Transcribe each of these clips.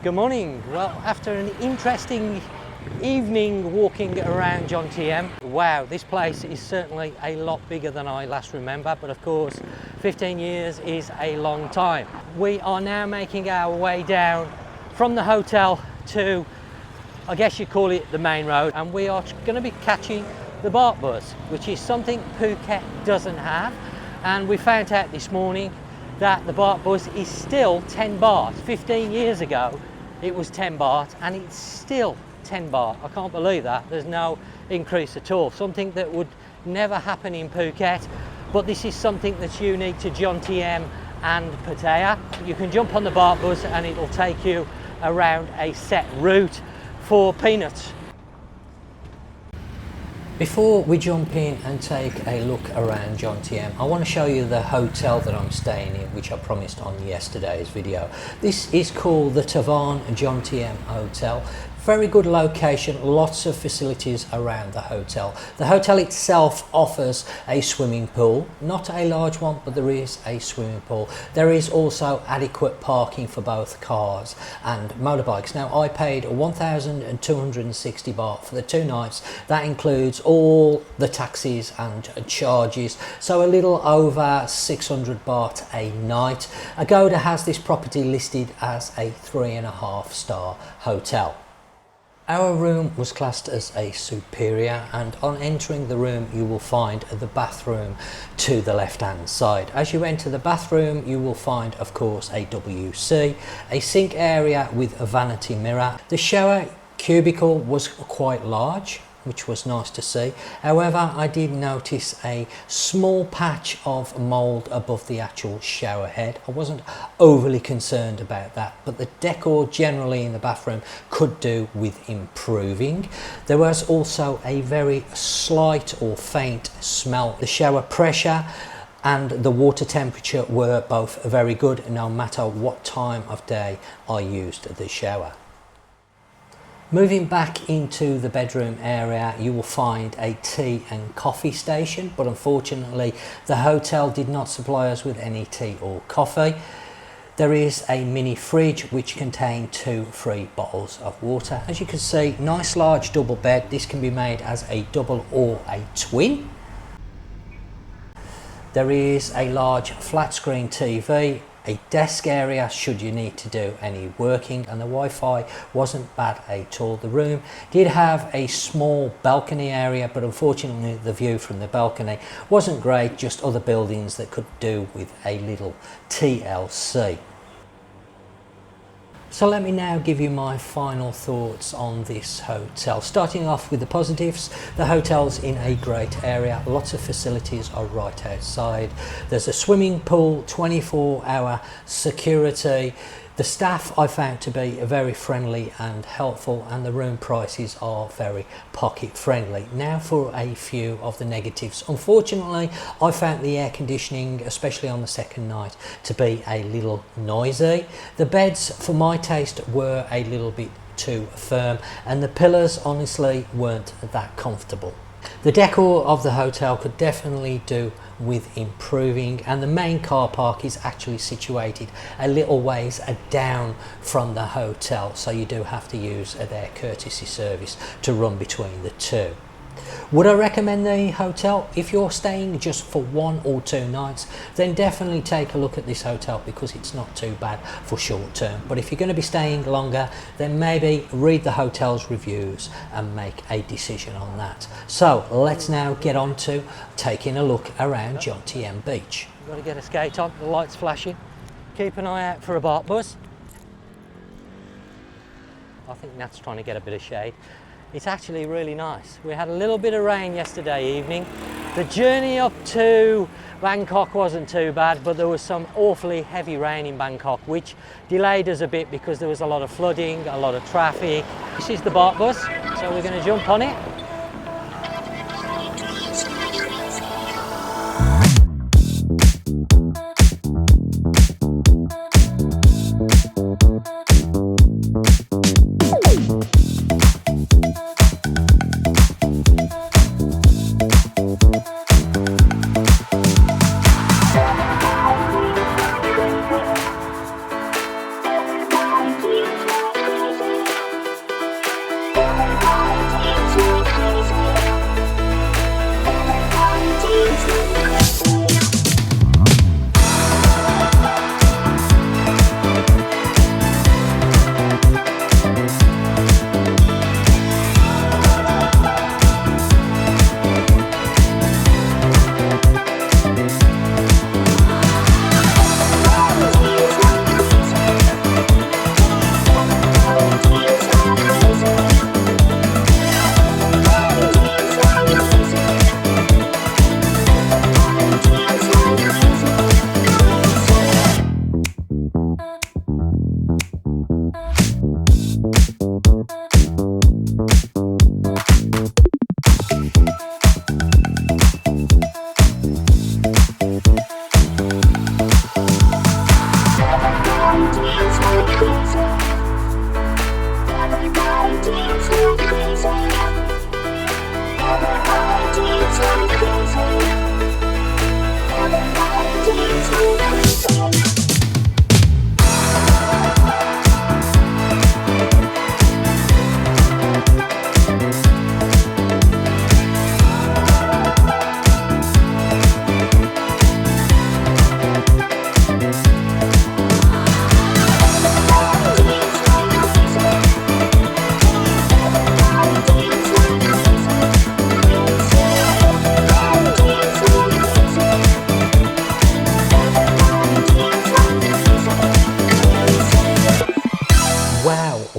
Good morning. Well, after an interesting evening walking around Jomtien, wow, this place is certainly a lot bigger than I last remember, but of course 15 years is a long time. We are now making our way down from the hotel to, I guess you call it, the main road, and we are going to be catching the Baht bus, which is something Phuket doesn't have. And we found out this morning that the Baht bus is still 10 baht. 15 years ago it was 10 baht and it's still 10 baht. I can't believe that. There's no increase at all. Something that would never happen in Phuket, but this is something that's unique to Jomtien and Pattaya. You can jump on the Baht bus and it'll take you around a set route for peanuts. Before we jump in and take a look around Jomtien, I want to show you the hotel that I'm staying in, which I promised on yesterday's video. This is called the Tevan Jomtien Hotel. Very good location, lots of facilities around the hotel. The hotel itself offers a swimming pool, not a large one, but there is a swimming pool. There is also adequate parking for both cars and motorbikes. Now, I paid 1,260 baht for the 2 nights. That includes all the taxis and charges, so a little over 600 baht a night. Agoda has this property listed as a 3.5-star hotel. Our room was classed as a superior, and on entering the room you will find the bathroom to the left hand side. As you enter the bathroom you will find, of course, a WC, a sink area with a vanity mirror. The shower cubicle was quite large, which was nice to see. However, I did notice a small patch of mould above the actual shower head. I wasn't overly concerned about that, but the decor generally in the bathroom could do with improving. There was also a very slight or faint smell. The shower pressure and the water temperature were both very good, no matter what time of day I used the shower. Moving back into the bedroom area, you will find a tea and coffee station, but unfortunately the hotel did not supply us with any tea or coffee. There is a mini fridge which contained 2 free bottles of water. As you can see, nice large double bed. This can be made as a double or a twin. There is a large flat screen TV, a desk area should you need to do any working, and the Wi-Fi wasn't bad at all. The room did have a small balcony area, but unfortunately the view from the balcony wasn't great, just other buildings that could do with a little TLC. So let me now give you my final thoughts on this hotel. Starting off with the positives, the hotel's in a great area, lots of facilities are right outside. There's a swimming pool, 24-hour security. The staff I found to be very friendly and helpful, and the room prices are very pocket friendly. Now for a few of the negatives. Unfortunately, I found the air conditioning, especially on the second night, to be a little noisy. The beds, for my taste, were a little bit too firm, and the pillars honestly weren't that comfortable. The decor of the hotel could definitely do with improving, and the main car park is actually situated a little ways down from the hotel, so you do have to use their courtesy service to run between the two. Would I recommend the hotel? If you're staying just for 1 or 2 nights, then definitely take a look at this hotel because it's not too bad for short term. But if you're going to be staying longer, then maybe read the hotel's reviews and make a decision on that. So let's now get on to taking a look around Jomtien Beach. You've got to get a skate on, the light's flashing. Keep an eye out for a Baht bus. I think Nat's trying to get a bit of shade. It's actually really nice. We had a little bit of rain yesterday evening. The journey up to Bangkok wasn't too bad, but there was some awfully heavy rain in Bangkok, which delayed us a bit because there was a lot of flooding, a lot of traffic. This is the Baht bus, so we're going to jump on it.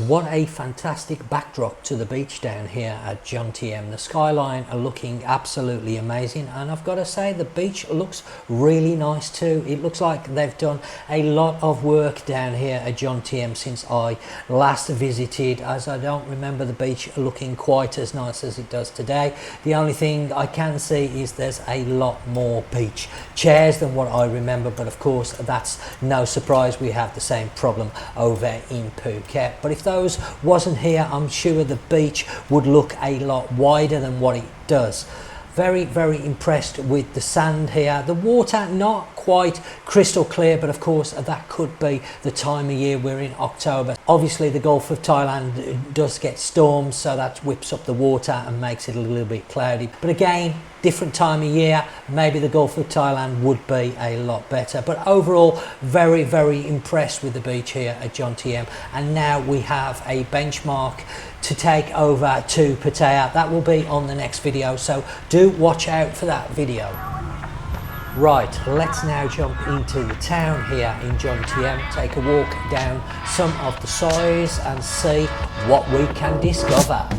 what a fantastic backdrop to the beach down here at Jomtien. The skyline are looking absolutely amazing, and I've got to say the beach looks really nice too. It looks like they've done a lot of work down here at Jomtien since I last visited, as I don't remember the beach looking quite as nice as it does today. The only thing I can see is there's a lot more beach chairs than what I remember, but of course that's no surprise. We have the same problem over in Phuket. But if those wasn't here, I'm sure the beach would look a lot wider than what it does. Very, very impressed with the sand here. The water not quite crystal clear, but of course that could be the time of year. We're in October. Obviously the Gulf of Thailand does get storms, so that whips up the water and makes it a little bit cloudy. But again, different time of year, maybe the Gulf of Thailand would be a lot better. But overall, very, very impressed with the beach here at Jomtien. And now we have a benchmark to take over to Pattaya. That will be on the next video, so do watch out for that video. Right, let's now jump into the town here in Jomtien, take a walk down some of the sides and see what we can discover.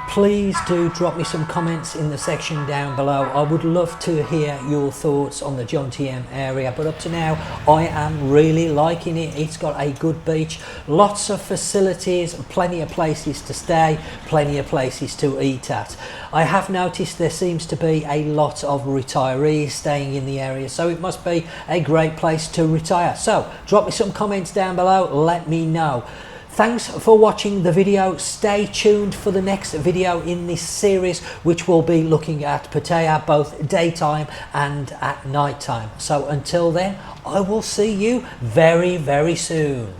Please do drop me some comments in the section down below. I would love to hear your thoughts on the Jomtien area, but up to now I am really liking it. It's got a good beach, lots of facilities, plenty of places to stay, plenty of places to eat at. I have noticed there seems to be a lot of retirees staying in the area, so it must be a great place to retire. So drop me some comments down below, let me know. Thanks for watching the video. Stay tuned for the next video in this series, which will be looking at Pattaya both daytime and at night time. So until then, I will see you very, very soon.